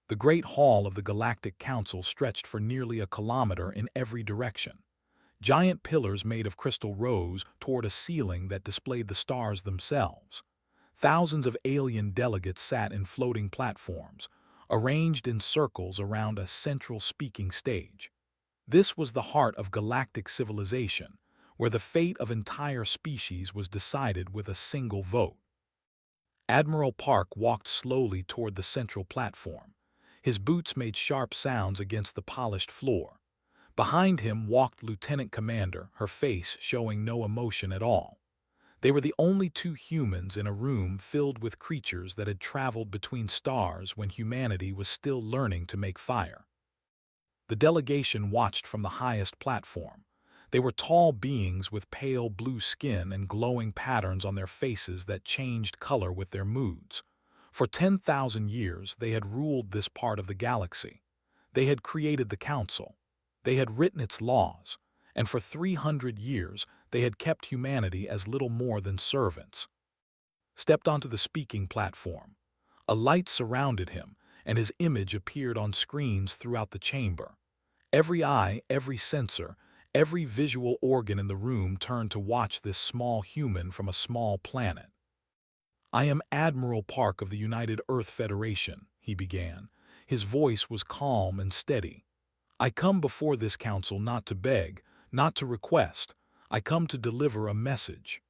The Great Hall of the Galactic Council stretched for nearly a kilometer in every direction. Giant pillars made of crystal rose toward a ceiling that displayed the stars themselves. Thousands of alien delegates sat in floating platforms, arranged in circles around a central speaking stage. This was the heart of galactic civilization, where the fate of entire species was decided with a single vote. Admiral Park walked slowly toward the central platform. His boots made sharp sounds against the polished floor. Behind him walked Lieutenant Commander, her face showing no emotion at all. They were the only two humans in a room filled with creatures that had traveled between stars when humanity was still learning to make fire. The delegation watched from the highest platform. They were tall beings with pale blue skin and glowing patterns on their faces that changed color with their moods. For 10,000 years, they had ruled this part of the galaxy. They had created the Council. They had written its laws, and for 300 years they had kept humanity as little more than servants. Stepped onto the speaking platform. A light surrounded him, and his image appeared on screens throughout the chamber. Every eye, every sensor, every visual organ in the room turned to watch this small human from a small planet. "I am Admiral Park of the United Earth Federation," he began. His voice was calm and steady. "I come before this council not to beg, not to request. I come to deliver a message."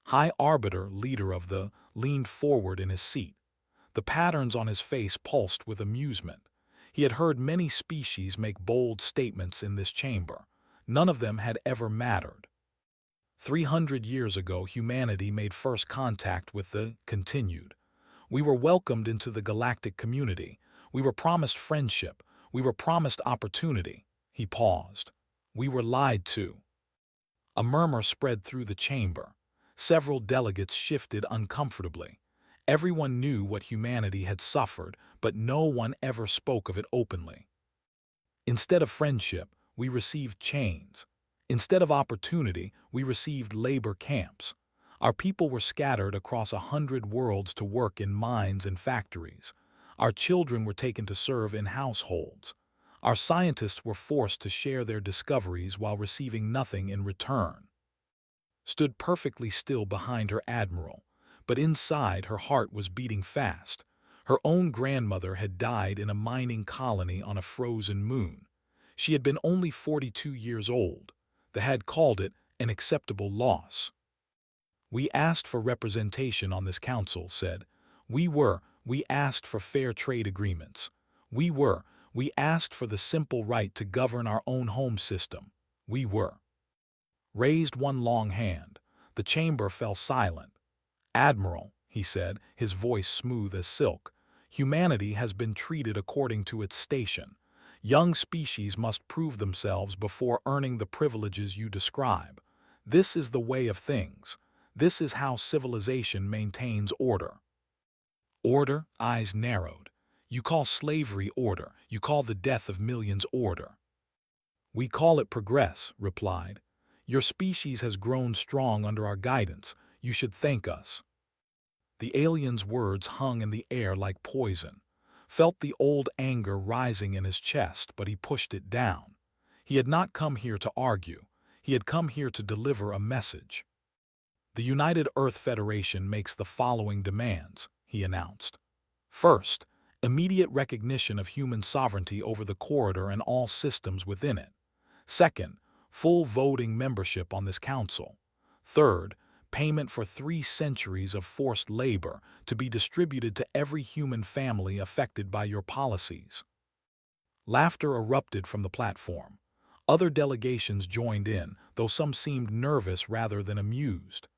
High Arbiter, leader of the, leaned forward in his seat. The patterns on his face pulsed with amusement. He had heard many species make bold statements in this chamber. None of them had ever mattered. 300 years ago, humanity made first contact with the continued. We were welcomed into the galactic community. We were promised friendship. We were promised opportunity. He paused. We were lied to. A murmur spread through the chamber. Several delegates shifted uncomfortably. Everyone knew what humanity had suffered, but no one ever spoke of it openly. Instead of friendship, we received chains. Instead of opportunity, we received labor camps. Our people were scattered across 100 worlds to work in mines and factories. Our children were taken to serve in households. Our scientists were forced to share their discoveries while receiving nothing in return. Stood perfectly still behind her admiral, but inside her heart was beating fast. Her own grandmother had died in a mining colony on a frozen moon. She had been only 42 years old. They had called it an acceptable loss. "We asked for representation on this council," said. We asked for fair trade agreements. We asked for the simple right to govern our own home system. Raised one long hand. The chamber fell silent. "Admiral," he said, his voice smooth as silk, "humanity has been treated according to its station. Young species must prove themselves before earning the privileges you describe. This is the way of things. This is how civilization maintains order." Order? Eyes narrowed. "You call slavery order. You call the death of millions order." "We call it progress," replied. "Your species has grown strong under our guidance. You should thank us." The alien's words hung in the air like poison. Felt the old anger rising in his chest, but he pushed it down. He had not come here to argue. He had come here to deliver a message. "The United Earth Federation makes the following demands," he announced. "First, immediate recognition of human sovereignty over the corridor and all systems within it. Second, full voting membership on this council. Third, payment for 3 centuries of forced labor to be distributed to every human family affected by your policies." Laughter erupted from the platform. Other delegations joined in, though some seemed nervous rather than amused.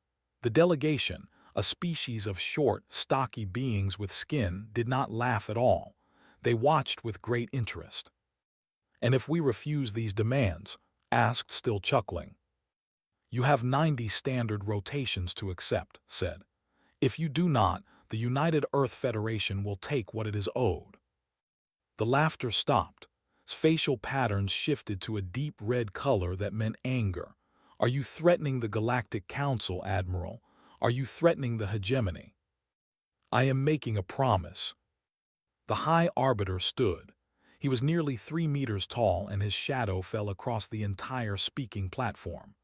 The delegation, a species of short, stocky beings with skin, did not laugh at all. They watched with great interest. "And if we refuse these demands?" asked, still chuckling. "You have 90 standard rotations to accept," said. "If you do not, the United Earth Federation will take what it is owed." The laughter stopped. Facial patterns shifted to a deep red color that meant anger. "Are you threatening the Galactic Council, Admiral? Are you threatening the hegemony?" "I am making a promise." The High Arbiter stood. He was nearly 3 meters tall, and his shadow fell across the entire speaking platform.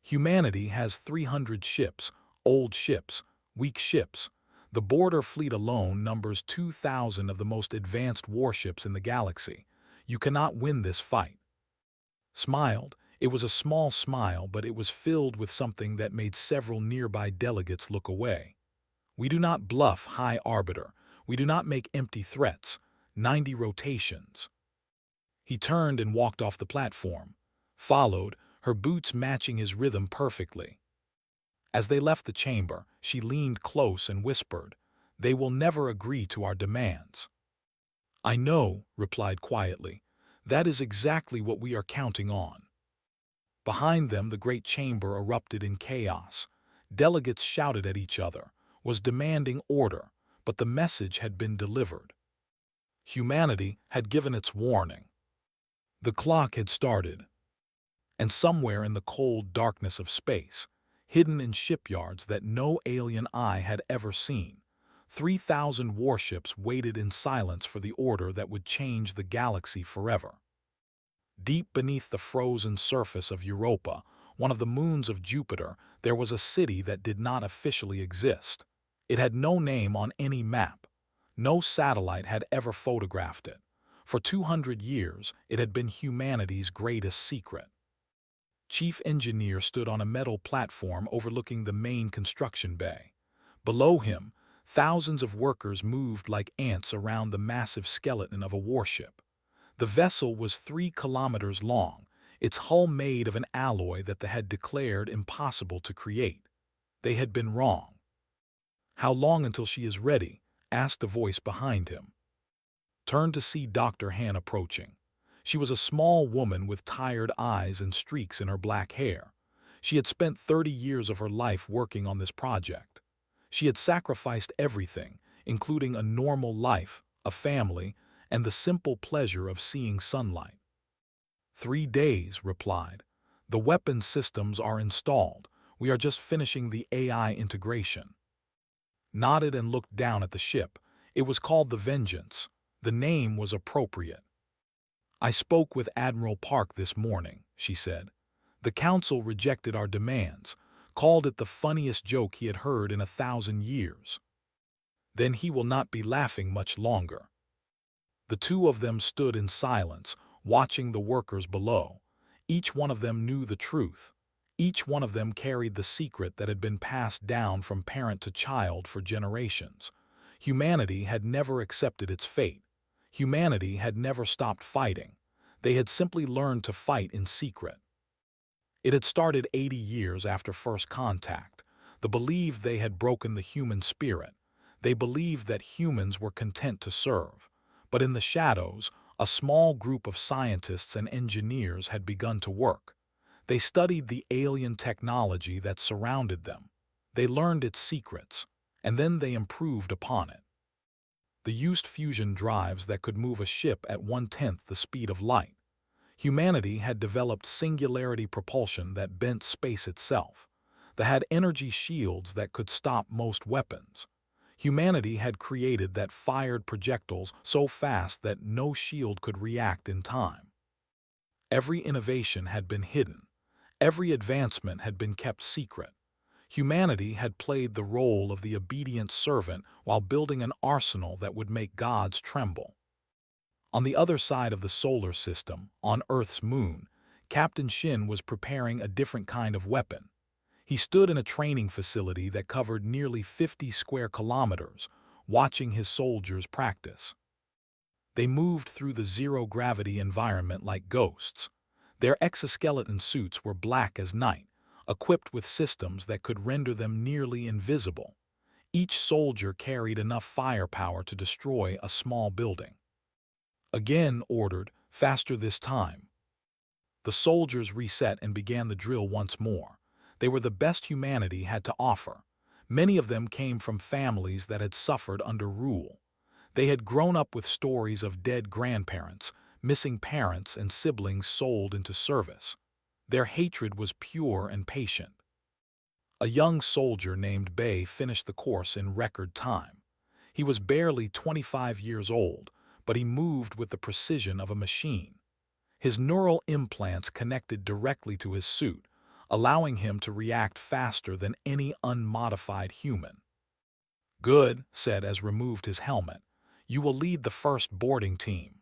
Humanity has 300 ships, old ships, weak ships. The border fleet alone numbers 2,000 of the most advanced warships in the galaxy. You cannot win this fight. Smiled. It was a small smile, but it was filled with something that made several nearby delegates look away. We do not bluff, High Arbiter. We do not make empty threats. 90 rotations. He turned and walked off the platform. Followed, her boots matching his rhythm perfectly. As they left the chamber, she leaned close and whispered, "They will never agree to our demands." "I know," replied quietly. "That is exactly what we are counting on." Behind them, the great chamber erupted in chaos. Delegates shouted at each other, was demanding order, but the message had been delivered. Humanity had given its warning. The clock had started, and somewhere in the cold darkness of space, hidden in shipyards that no alien eye had ever seen, 3,000 warships waited in silence for the order that would change the galaxy forever. Deep beneath the frozen surface of Europa, one of the moons of Jupiter, there was a city that did not officially exist. It had no name on any map. No satellite had ever photographed it. For 200 years, it had been humanity's greatest secret. Chief Engineer stood on a metal platform overlooking the main construction bay. Below him, thousands of workers moved like ants around the massive skeleton of a warship. The vessel was 3 kilometers long, its hull made of an alloy that they had declared impossible to create. They had been wrong. "How long until she is ready?" asked a voice behind him. Turned to see Dr. Han approaching. She was a small woman with tired eyes and streaks in her black hair. She had spent 30 years of her life working on this project. She had sacrificed everything, including a normal life, a family, and the simple pleasure of seeing sunlight. 3 days, replied. The weapon systems are installed. We are just finishing the AI integration. Nodded and looked down at the ship. It was called the Vengeance. The name was appropriate. "I spoke with Admiral Park this morning," she said. "The Council rejected our demands, called it the funniest joke he had heard in 1,000 years. Then he will not be laughing much longer." The two of them stood in silence, watching the workers below. Each one of them knew the truth. Each one of them carried the secret that had been passed down from parent to child for generations. Humanity had never accepted its fate. Humanity had never stopped fighting. They had simply learned to fight in secret. It had started 80 years after first contact. They believed they had broken the human spirit. They believed that humans were content to serve. But in the shadows, a small group of scientists and engineers had begun to work. They studied the alien technology that surrounded them. They learned its secrets, and then they improved upon it. They used fusion drives that could move a ship at 1/10 the speed of light. Humanity had developed singularity propulsion that bent space itself. They had energy shields that could stop most weapons. Humanity had created that fired projectiles so fast that no shield could react in time. Every innovation had been hidden. Every advancement had been kept secret. Humanity had played the role of the obedient servant while building an arsenal that would make gods tremble. On the other side of the solar system, on Earth's moon, Captain Shin was preparing a different kind of weapon. He stood in a training facility that covered nearly 50 square kilometers, watching his soldiers practice. They moved through the zero-gravity environment like ghosts. Their exoskeleton suits were black as night, equipped with systems that could render them nearly invisible. Each soldier carried enough firepower to destroy a small building. Again ordered, faster this time. The soldiers reset and began the drill once more. They were the best humanity had to offer. Many of them came from families that had suffered under rule. They had grown up with stories of dead grandparents, missing parents, and siblings sold into service. Their hatred was pure and patient. A young soldier named Bei finished the course in record time. He was barely 25 years old, but he moved with the precision of a machine. His neural implants connected directly to his suit, allowing him to react faster than any unmodified human. "Good," said as removed his helmet. "You will lead the first boarding team."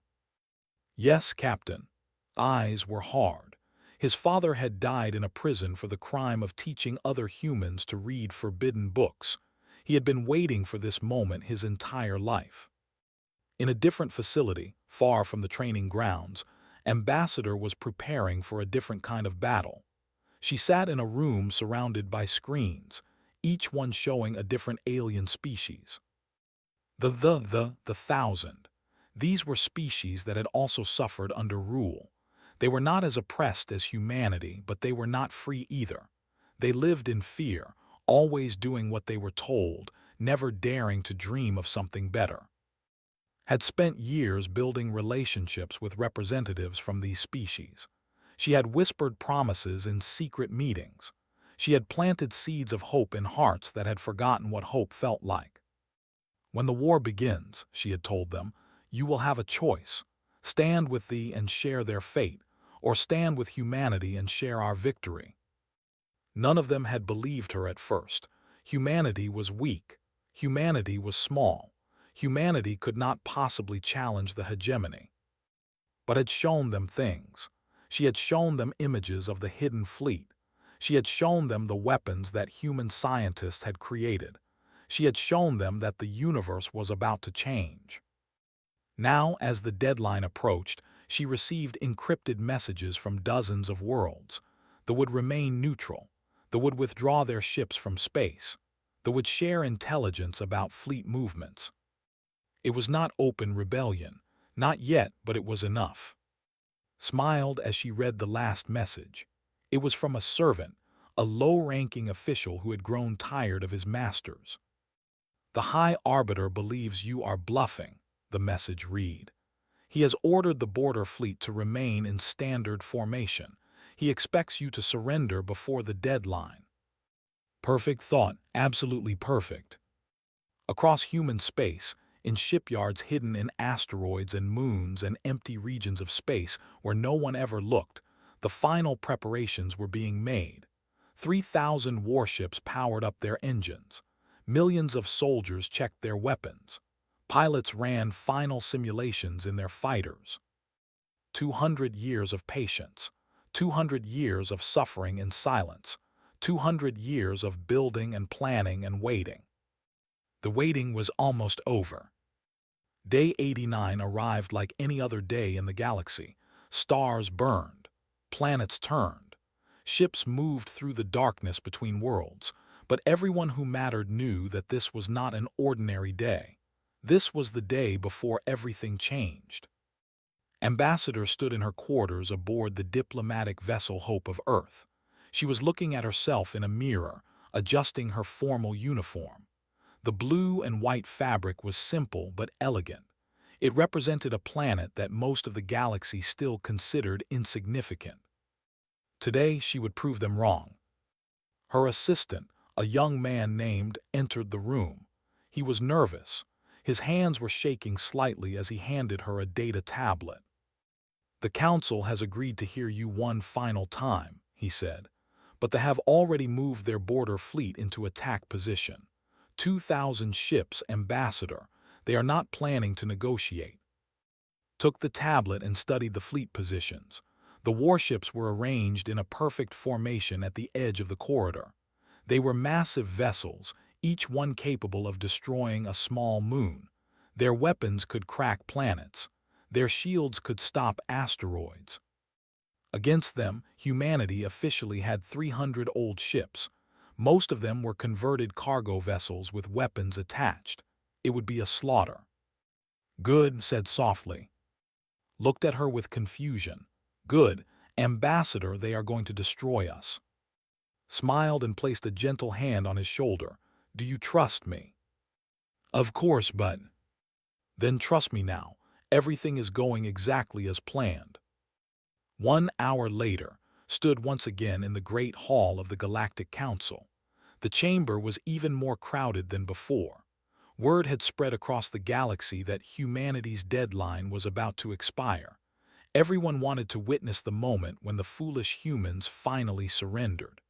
"Yes, Captain." Eyes were hard. His father had died in a prison for the crime of teaching other humans to read forbidden books. He had been waiting for this moment his entire life. In a different facility, far from the training grounds, Ambassador was preparing for a different kind of battle. She sat in a room surrounded by screens, each one showing a different alien species. The thousand. These were species that had also suffered under rule. They were not as oppressed as humanity, but they were not free either. They lived in fear, always doing what they were told, never daring to dream of something better. Had spent years building relationships with representatives from these species. She had whispered promises in secret meetings. She had planted seeds of hope in hearts that had forgotten what hope felt like. "When the war begins," she had told them, "you will have a choice. Stand with thee and share their fate, or stand with humanity and share our victory." None of them had believed her at first. Humanity was weak. Humanity was small. Humanity could not possibly challenge the hegemony. But had shown them things. She had shown them images of the hidden fleet. She had shown them the weapons that human scientists had created. She had shown them that the universe was about to change. Now, as the deadline approached, she received encrypted messages from dozens of worlds. That would remain neutral. That would withdraw their ships from space. That would share intelligence about fleet movements. It was not open rebellion. Not yet, but it was enough. Smiled as she read the last message. It was from a servant, a low-ranking official who had grown tired of his masters. "The High Arbiter believes you are bluffing," the message read. "He has ordered the border fleet to remain in standard formation. He expects you to surrender before the deadline." Perfect thought, absolutely perfect. Across human space, in shipyards hidden in asteroids and moons and empty regions of space where no one ever looked, the final preparations were being made. 3,000 warships powered up their engines. Millions of soldiers checked their weapons. Pilots ran final simulations in their fighters. 200 years of patience. 200 years of suffering in silence. 200 years of building and planning and waiting. The waiting was almost over. Day 89 arrived like any other day in the galaxy. Stars burned. Planets turned. Ships moved through the darkness between worlds. But everyone who mattered knew that this was not an ordinary day. This was the day before everything changed. Ambassador stood in her quarters aboard the diplomatic vessel Hope of Earth. She was looking at herself in a mirror, adjusting her formal uniform. The blue and white fabric was simple but elegant. It represented a planet that most of the galaxy still considered insignificant. Today she would prove them wrong. Her assistant, a young man named, entered the room. He was nervous. His hands were shaking slightly as he handed her a data tablet. "The Council has agreed to hear you one final time," he said, "but they have already moved their border fleet into attack position. 2,000 ships, Ambassador. They are not planning to negotiate." Took the tablet and studied the fleet positions. The warships were arranged in a perfect formation at the edge of the corridor. They were massive vessels, each one capable of destroying a small moon. Their weapons could crack planets. Their shields could stop asteroids. Against them, humanity officially had 300 old ships. Most of them were converted cargo vessels with weapons attached. It would be a slaughter. "Good," said softly. Looked at her with confusion. "Good, Ambassador, they are going to destroy us." Smiled and placed a gentle hand on his shoulder. "Do you trust me?" "Of course, but—" "Then trust me now. Everything is going exactly as planned." 1 hour later, stood once again in the great hall of the Galactic Council. The chamber was even more crowded than before. Word had spread across the galaxy that humanity's deadline was about to expire. Everyone wanted to witness the moment when the foolish humans finally surrendered.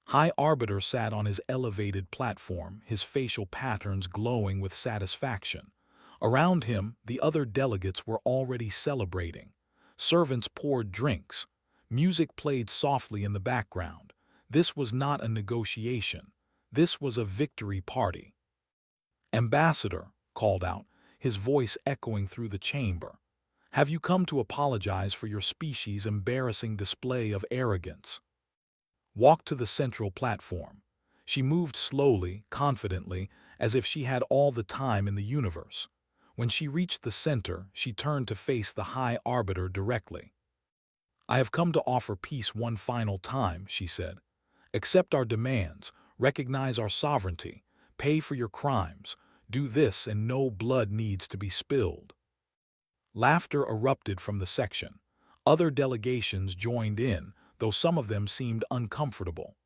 High Arbiter sat on his elevated platform, his facial patterns glowing with satisfaction. Around him, the other delegates were already celebrating. Servants poured drinks. Music played softly in the background. This was not a negotiation. This was a victory party. "Ambassador," called out, his voice echoing through the chamber, "have you come to apologize for your species' embarrassing display of arrogance?" Walked to the central platform. She moved slowly, confidently, as if she had all the time in the universe. When she reached the center, she turned to face the High Arbiter directly. "I have come to offer peace one final time," she said. "Accept our demands, recognize our sovereignty, pay for your crimes. Do this and no blood needs to be spilled." Laughter erupted from the section. Other delegations joined in, though some of them seemed uncomfortable.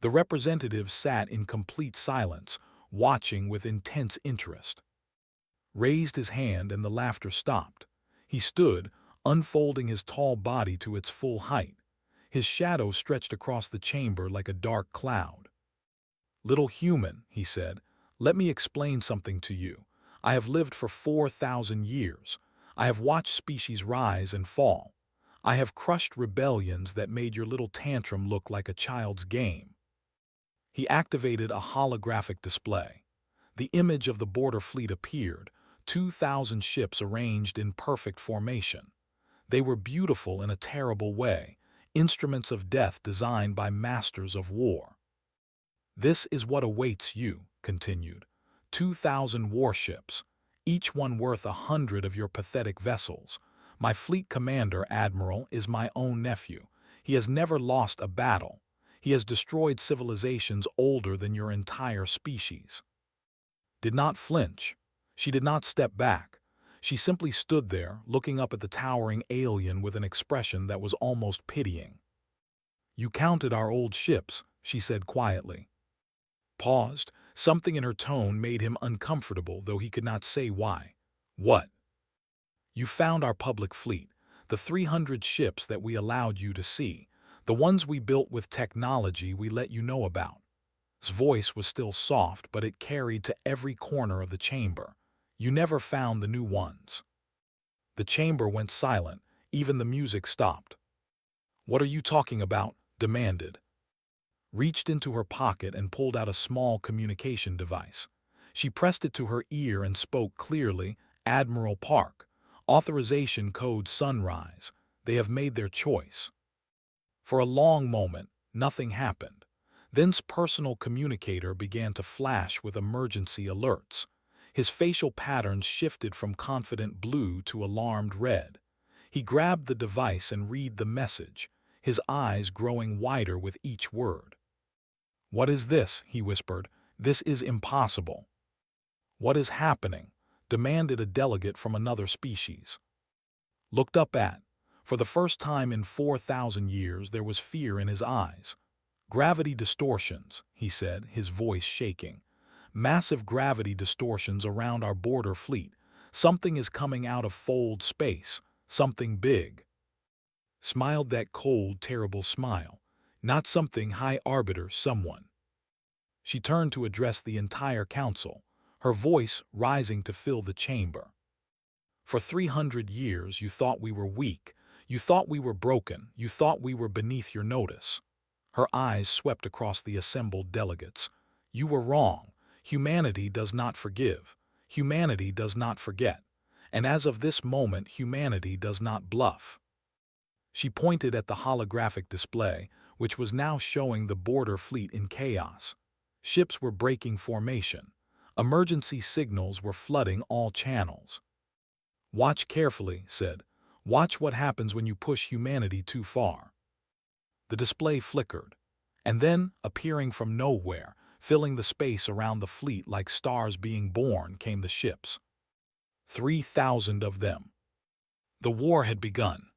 The representatives sat in complete silence, watching with intense interest. Raised his hand and the laughter stopped. He stood, unfolding his tall body to its full height. His shadow stretched across the chamber like a dark cloud. "Little human," he said, "let me explain something to you. I have lived for 4,000 years. I have watched species rise and fall. I have crushed rebellions that made your little tantrum look like a child's game." He activated a holographic display. The image of the border fleet appeared, 2,000 ships arranged in perfect formation. They were beautiful in a terrible way, instruments of death designed by masters of war. "This is what awaits you," continued. 2,000 warships, each one worth 100 of your pathetic vessels. My fleet commander, Admiral, is my own nephew. He has never lost a battle. He has destroyed civilizations older than your entire species. Did not flinch. She did not step back. She simply stood there, looking up at the towering alien with an expression that was almost pitying. "You counted our old ships," she said quietly. Paused. Something in her tone made him uncomfortable, though he could not say why. "What?" "You found our public fleet, the 300 ships that we allowed you to see, the ones we built with technology we let you know about." His voice was still soft, but it carried to every corner of the chamber. "You never found the new ones." The chamber went silent. Even the music stopped. "What are you talking about?" demanded. Reached into her pocket and pulled out a small communication device. She pressed it to her ear and spoke clearly. "Admiral Park. Authorization code Sunrise. They have made their choice." For a long moment, nothing happened. Then's personal communicator began to flash with emergency alerts. His facial patterns shifted from confident blue to alarmed red. He grabbed the device and read the message, his eyes growing wider with each word. "What is this?" he whispered. "This is impossible." "What is happening?" demanded a delegate from another species. Looked up at. For the first time in 4,000 years there was fear in his eyes. "Gravity distortions," he said, his voice shaking. "Massive gravity distortions around our border fleet. Something is coming out of fold space. Something big." Smiled that cold, terrible smile. "Not something High Arbiter, someone." She turned to address the entire council, her voice rising to fill the chamber. "For 300 years you thought we were weak. You thought we were broken. You thought we were beneath your notice." Her eyes swept across the assembled delegates. "You were wrong. Humanity does not forgive. Humanity does not forget. And as of this moment, humanity does not bluff." She pointed at the holographic display, which was now showing the border fleet in chaos. Ships were breaking formation. Emergency signals were flooding all channels. "Watch carefully," said. "Watch what happens when you push humanity too far." The display flickered, and then, appearing from nowhere, filling the space around the fleet like stars being born, came the ships. 3,000 of them. The war had begun.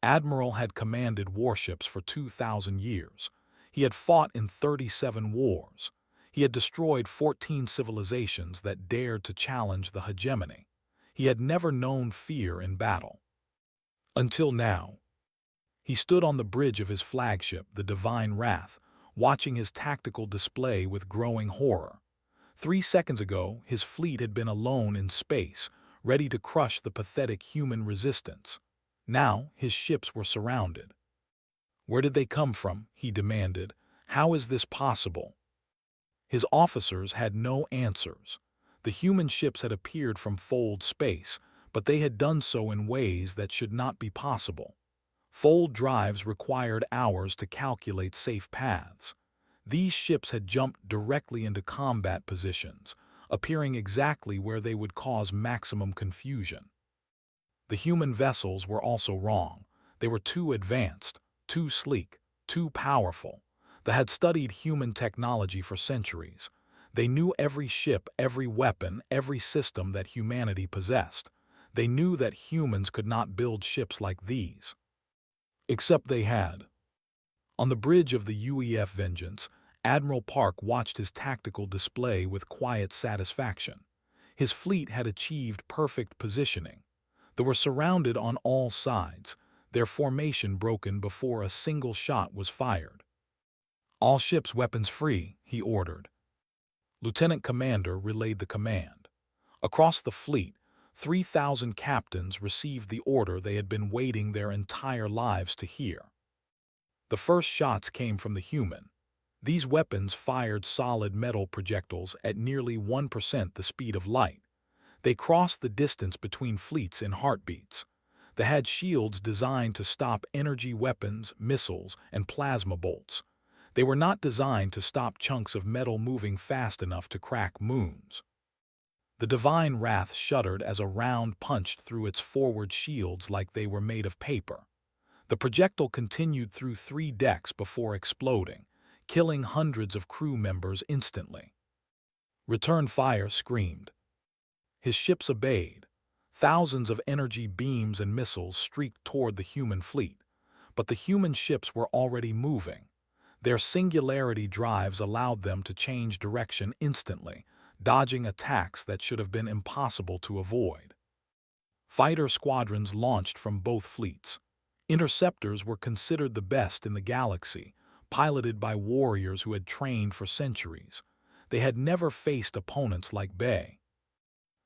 Admiral had commanded warships for 2,000 years. He had fought in 37 wars. He had destroyed 14 civilizations that dared to challenge the hegemony. He had never known fear in battle. Until now. He stood on the bridge of his flagship, the Divine Wrath, watching his tactical display with growing horror. 3 seconds ago, his fleet had been alone in space, ready to crush the pathetic human resistance. Now, his ships were surrounded. Where did they come from? He demanded. How is this possible? His officers had no answers. The human ships had appeared from fold space, but they had done so in ways that should not be possible. Fold drives required hours to calculate safe paths. These ships had jumped directly into combat positions, appearing exactly where they would cause maximum confusion. The human vessels were also wrong. They were too advanced, too sleek, too powerful. They had studied human technology for centuries. They knew every ship, every weapon, every system that humanity possessed. They knew that humans could not build ships like these. Except they had. On the bridge of the UEF Vengeance, Admiral Park watched his tactical display with quiet satisfaction. His fleet had achieved perfect positioning. They were surrounded on all sides, their formation broken before a single shot was fired. All ships weapons free, he ordered. Lieutenant Commander relayed the command. Across the fleet, 3,000 captains received the order they had been waiting their entire lives to hear. The first shots came from the human. These weapons fired solid metal projectiles at nearly 1% the speed of light. They crossed the distance between fleets in heartbeats. They had shields designed to stop energy weapons, missiles, and plasma bolts. They were not designed to stop chunks of metal moving fast enough to crack moons. The Divine Wrath shuddered as a round punched through its forward shields like they were made of paper. The projectile continued through 3 decks before exploding, killing hundreds of crew members instantly. Return fire, screamed. His ships obeyed. Thousands of energy beams and missiles streaked toward the human fleet, but the human ships were already moving. Their singularity drives allowed them to change direction instantly, dodging attacks that should have been impossible to avoid. Fighter squadrons launched from both fleets. Interceptors were considered the best in the galaxy, piloted by warriors who had trained for centuries. They had never faced opponents like Bay.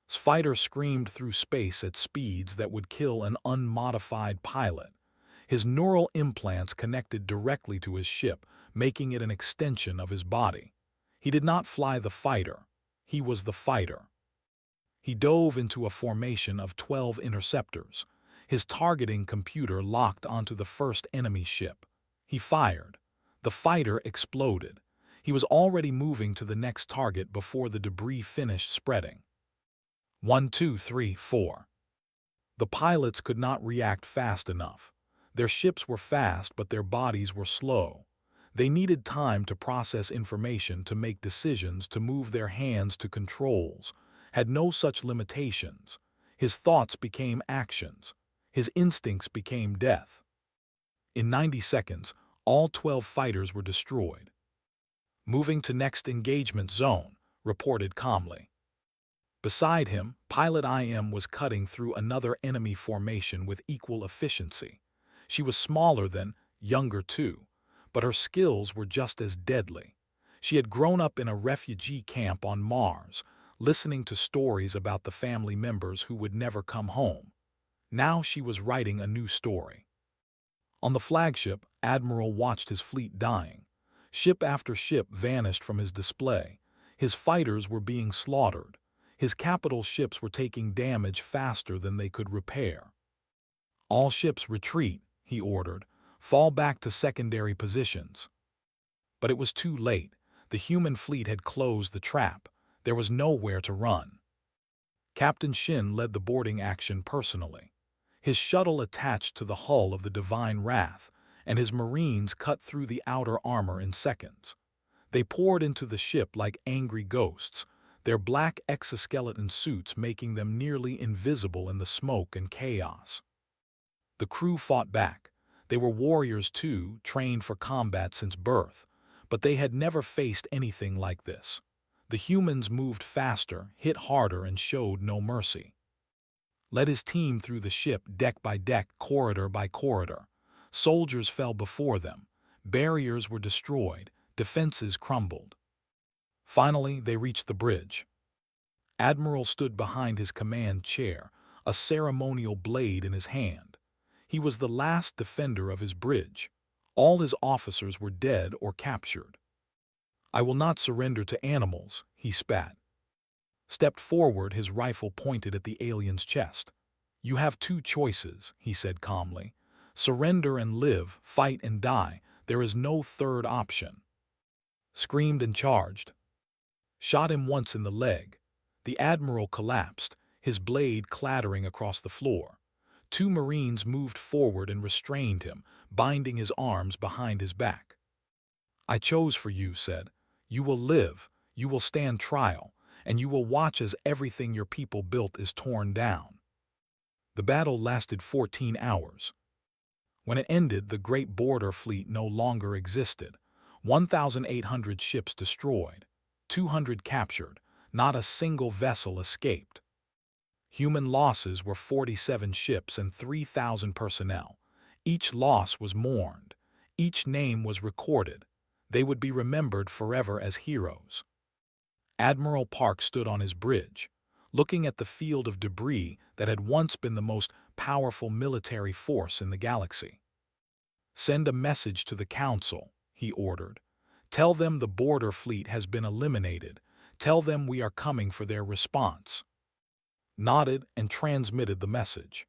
Fighter screamed through space at speeds that would kill an unmodified pilot. His neural implants connected directly to his ship, making it an extension of his body. He did not fly the fighter. He was the fighter. He dove into a formation of 12 interceptors. His targeting computer locked onto the first enemy ship. He fired. The fighter exploded. He was already moving to the next target before the debris finished spreading. 1, 2, 3, 4. The pilots could not react fast enough. Their ships were fast, but their bodies were slow. They needed time to process information, to make decisions, to move their hands to controls. Had no such limitations. His thoughts became actions. His instincts became death. In 90 seconds, all 12 fighters were destroyed. Moving to next engagement zone, reported calmly. Beside him, Pilot IM was cutting through another enemy formation with equal efficiency. She was smaller than, younger too, but her skills were just as deadly. She had grown up in a refugee camp on Mars, listening to stories about the family members who would never come home. Now she was writing a new story. On the flagship, Admiral watched his fleet dying. Ship after ship vanished from his display. His fighters were being slaughtered. His capital ships were taking damage faster than they could repair. All ships retreat, he ordered. Fall back to secondary positions. But it was too late. The human fleet had closed the trap. There was nowhere to run. Captain Shin led the boarding action personally. His shuttle attached to the hull of the Divine Wrath, and his Marines cut through the outer armor in seconds. They poured into the ship like angry ghosts, their black exoskeleton suits making them nearly invisible in the smoke and chaos. The crew fought back. They were warriors too, trained for combat since birth, But they had never faced anything like this. The humans moved faster, hit harder, and showed no mercy. Led his team through the ship deck by deck, corridor by corridor. Soldiers fell before them. Barriers were destroyed. Defenses crumbled. Finally, they reached the bridge. Admiral stood behind his command chair, a ceremonial blade in his hand. He was the last defender of his bridge. All his officers were dead or captured. "I will not surrender to animals," he spat. Stepped forward, his rifle pointed at the alien's chest. "You have two choices," he said calmly. "Surrender and live, fight and die. There is no third option." Screamed and charged. Shot him once in the leg. The admiral collapsed, his blade clattering across the floor. Two Marines moved forward and restrained him, binding his arms behind his back. "I chose for you," said. "You will live, you will stand trial, and you will watch as everything your people built is torn down." The battle lasted 14 hours. When it ended, the great border fleet no longer existed. 1,800 ships destroyed, 200 captured, not a single vessel escaped. Human losses were 47 ships and 3,000 personnel. Each loss was mourned. Each name was recorded. They would be remembered forever as heroes. Admiral Park stood on his bridge, looking at the field of debris that had once been the most powerful military force in the galaxy. "Send a message to the Council," he ordered. "Tell them the border fleet has been eliminated. Tell them we are coming for their response." Nodded and transmitted the message.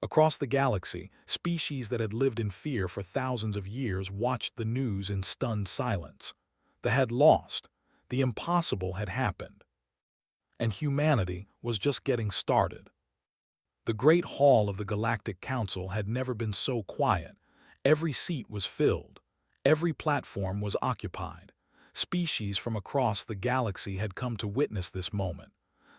Across the galaxy, species that had lived in fear for thousands of years watched the news in stunned silence. They had lost. The impossible had happened. And humanity was just getting started. The great hall of the Galactic Council had never been so quiet. Every seat was filled. Every platform was occupied. Species from across the galaxy had come to witness this moment.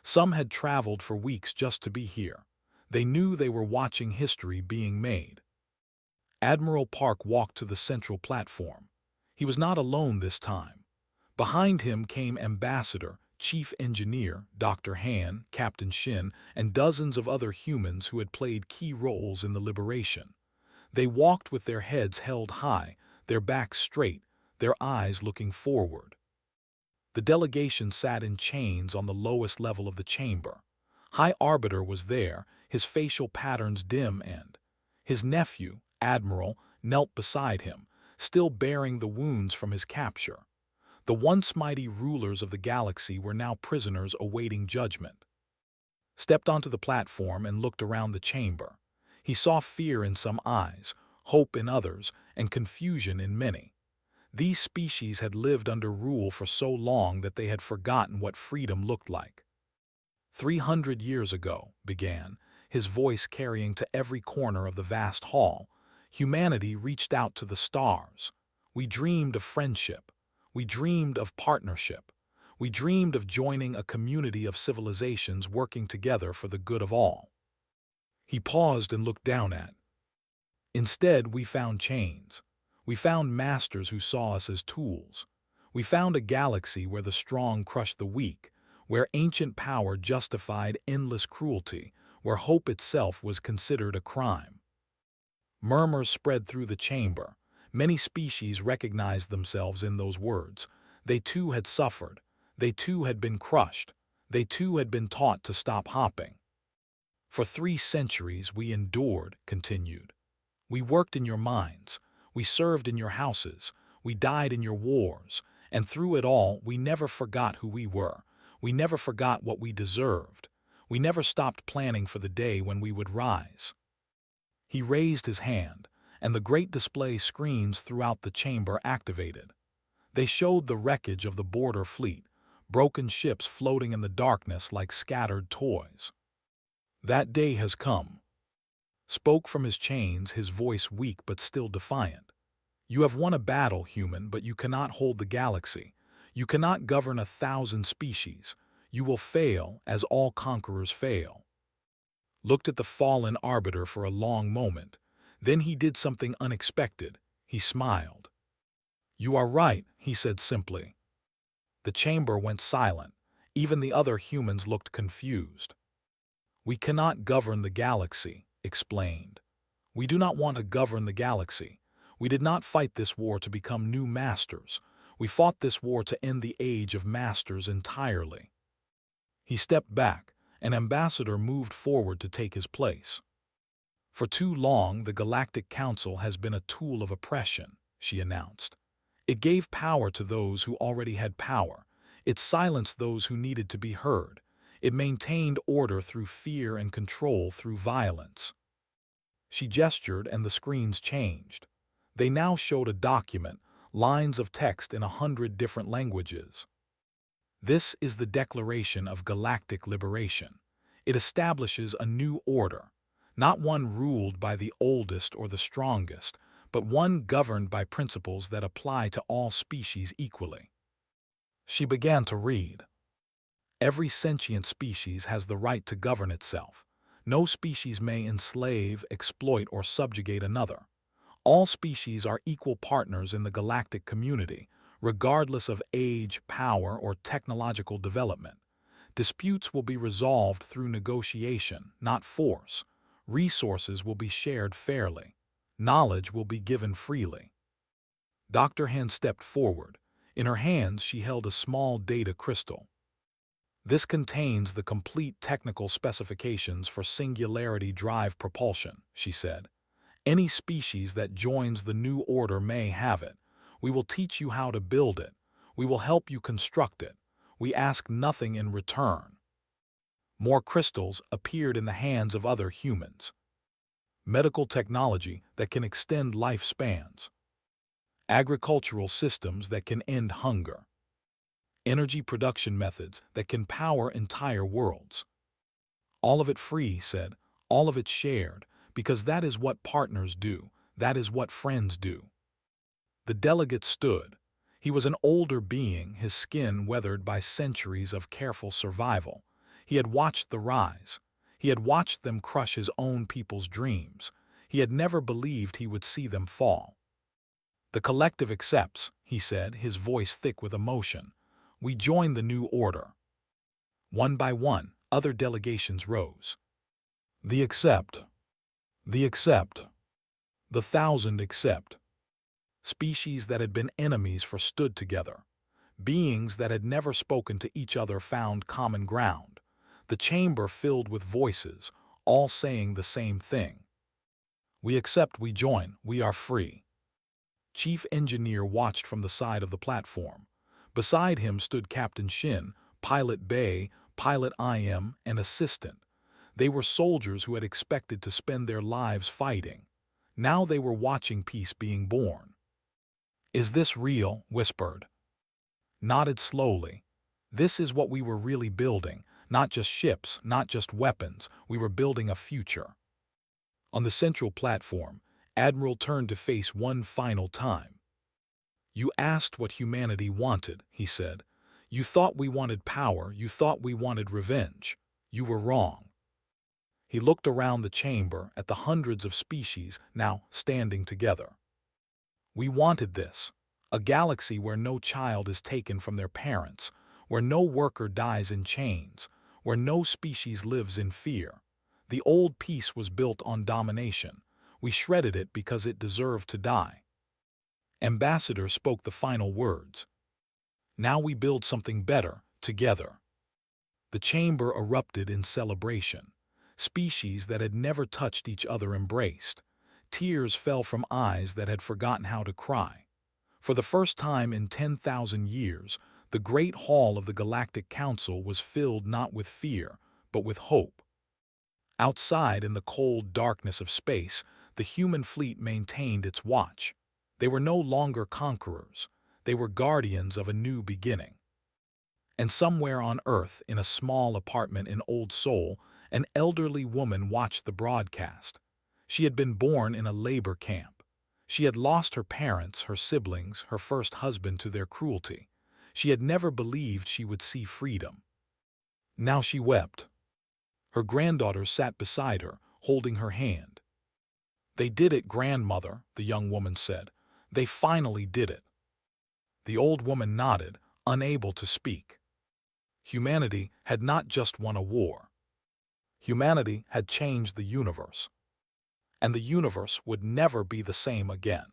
Some had traveled for weeks just to be here. They knew they were watching history being made. Admiral Park walked to the central platform. He was not alone this time. Behind him came Ambassador, Chief Engineer, Dr. Han, Captain Shin, and dozens of other humans who had played key roles in the liberation. They walked with their heads held high, their backs straight, their eyes looking forward. The delegation sat in chains on the lowest level of the chamber. High Arbiter was there, his facial patterns dim, and his nephew, Admiral, knelt beside him, still bearing the wounds from his capture. The once mighty rulers of the galaxy were now prisoners awaiting judgment. Stepped onto the platform and looked around the chamber. He saw fear in some eyes, hope in others, and confusion in many. These species had lived under rule for so long that they had forgotten what freedom looked like. 300 years ago, began, his voice carrying to every corner of the vast hall, humanity reached out to the stars. We dreamed of friendship. We dreamed of partnership. We dreamed of joining a community of civilizations working together for the good of all. He paused and looked down at. Instead, we found chains. We found masters who saw us as tools. We found a galaxy where the strong crushed the weak, where ancient power justified endless cruelty, where hope itself was considered a crime. Murmurs spread through the chamber. Many species recognized themselves in those words. They too had suffered. They too had been crushed. They too had been taught to stop hopping. "For 3 centuries we endured," continued. "We worked in your mines. We served in your houses. We died in your wars. And through it all, we never forgot who we were. We never forgot what we deserved. We never stopped planning for the day when we would rise." He raised his hand, and the great display screens throughout the chamber activated. They showed the wreckage of the border fleet, broken ships floating in the darkness like scattered toys. "That day has come." Spoke from his chains, his voice weak but still defiant. "You have won a battle, human, but you cannot hold the galaxy. You cannot govern 1,000 species. You will fail, as all conquerors fail." Looked at the fallen arbiter for a long moment. Then he did something unexpected. He smiled. "You are right," he said simply. The chamber went silent. Even the other humans looked confused. "We cannot govern the galaxy," explained. "We do not want to govern the galaxy. We did not fight this war to become new masters. We fought this war to end the age of masters entirely." He stepped back. An ambassador moved forward to take his place. "For too long, the Galactic Council has been a tool of oppression," she announced. "It gave power to those who already had power. It silenced those who needed to be heard. It maintained order through fear and control through violence." She gestured and the screens changed. They now showed a document, lines of text in 100 different languages. "This is the Declaration of Galactic Liberation. It establishes a new order, not one ruled by the oldest or the strongest, but one governed by principles that apply to all species equally." She began to read. "Every sentient species has the right to govern itself. No species may enslave, exploit, or subjugate another. All species are equal partners in the galactic community, regardless of age, power, or technological development. Disputes will be resolved through negotiation, not force. Resources will be shared fairly. Knowledge will be given freely." Dr. Hen stepped forward. In her hands she held a small data crystal. "This contains the complete technical specifications for singularity drive propulsion," she said. "Any species that joins the new order may have it. We will teach you how to build it. We will help you construct it. We ask nothing in return." More crystals appeared in the hands of other humans. Medical technology that can extend lifespans. Agricultural systems that can end hunger. Energy production methods that can power entire worlds. "All of it free," he said, "all of it shared, because that is what partners do, that is what friends do." The delegate stood. He was an older being, his skin weathered by centuries of careful survival. He had watched the rise. He had watched them crush his own people's dreams. He had never believed he would see them fall. "The collective accepts," he said, his voice thick with emotion. "We join the new order." One by one, other delegations rose. "The accept. The accept. The 1,000 accept." Species that had been enemies stood together. Beings that had never spoken to each other found common ground. The chamber filled with voices, all saying the same thing. "We accept, we join, we are free." Chief Engineer watched from the side of the platform. Beside him stood Captain Shin, Pilot Bay, Pilot IM, and Assistant. They were soldiers who had expected to spend their lives fighting. Now they were watching peace being born. "Is this real?" whispered. Nodded slowly. "This is what we were really building. Not just ships, not just weapons. We were building a future." On the central platform, Admiral turned to face one final time. "You asked what humanity wanted," he said. "You thought we wanted power, you thought we wanted revenge. You were wrong." He looked around the chamber at the hundreds of species now standing together. "We wanted this. A galaxy where no child is taken from their parents, where no worker dies in chains, where no species lives in fear. The old peace was built on domination. We shredded it because it deserved to die." Ambassador spoke the final words. "Now we build something better, together." The chamber erupted in celebration. Species that had never touched each other embraced. Tears fell from eyes that had forgotten how to cry. For the first time in 10,000 years, the Great Hall of the Galactic Council was filled not with fear, but with hope. Outside in the cold darkness of space, the human fleet maintained its watch. They were no longer conquerors. They were guardians of a new beginning. And somewhere on Earth, in a small apartment in Old Seoul, an elderly woman watched the broadcast. She had been born in a labor camp. She had lost her parents, her siblings, her first husband to their cruelty. She had never believed she would see freedom. Now she wept. Her granddaughter sat beside her, holding her hand. "They did it, grandmother," the young woman said. "They finally did it." The old woman nodded, unable to speak. Humanity had not just won a war. Humanity had changed the universe. And the universe would never be the same again.